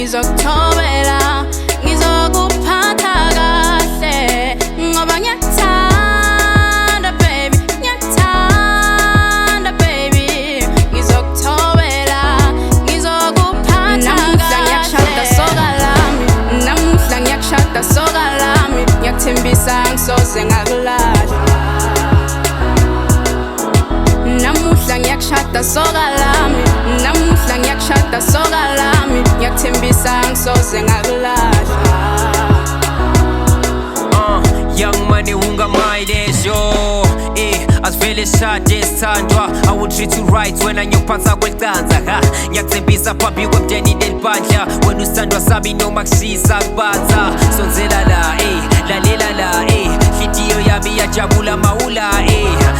ngizokuthobela ngizokuphatha kahle ngoba ngiyakuthanda baby, ngiyakuthanda baby, ngizokuthobela ngizokuphatha kahle. Namuhla ngiyakushada soka lami, ngiyakuthembisa ngisoze ngakulahla. Namuhla ngiyakushada soka lami, namuhla ngiyakushada soka lami, ngiyakuthembisa ngisoze ngakulahla. Young money ungamayilesho asivele shade sithandwa. I will treat you right wena ngiyokuphatha kwecanza ngiyakuthembisa phambi kwemndeni nelibandla. Wena usithandwa sami noma kushisa kubanza. Sonzela la lalela la nhliziyo yami iyajabula mawula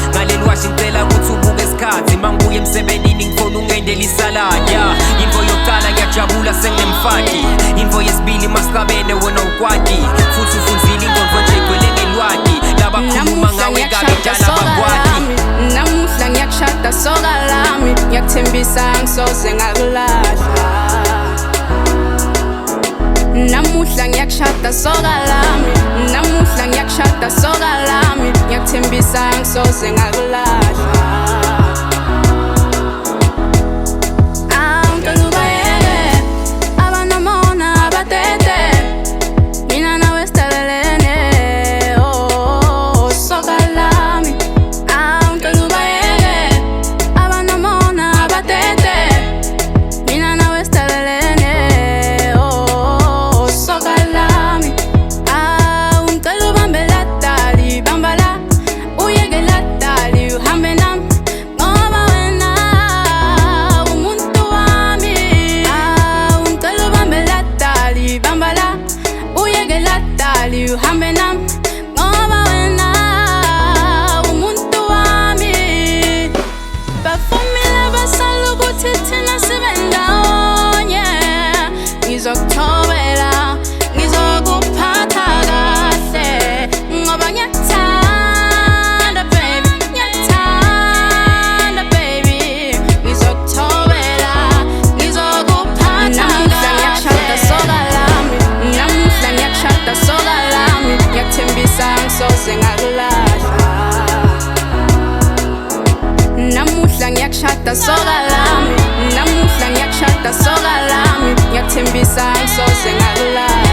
ngaleli washi ngicela ukuthi ubuke isikhathi mangibuye emsebenzini ngifuna ungendela isalada. Info yokuqala ngiyajabula senginemfaki, info yesibili masicabene wena ukwati futhi ufunzile ingondvo nje igcwele ngelwati labakhuluma ngawe kabi njalo abakwati. Namuhla ngiyakushada soka lami, ngiyakuthembisa ngisoze ngakulahla. Namuhla ngiyakushada soka lami, namuhla ngiyakushada soka lami, ngiyakuthembisa ngisoze ngakulahla. Uhambe nami ngoba wena umuntu wami. Bafumile basala ukuthi thina sibe ndawonye. Ngizokuthobela ngizokuphatha kahle ngoba ngiyakuthanda baby, ngiyakuthanda baby, ngizokuthobela ngizokuphatha kahle. Ngiyashada soka lami, namuhla ngiyashada soka lami, ngiyakuthembisa ngisoze ngakulahla. Namuhla ngiyashada soka lami, namuhla ngiyashada soka lami, ngiyakuthembisa ngisoze ngakulahla.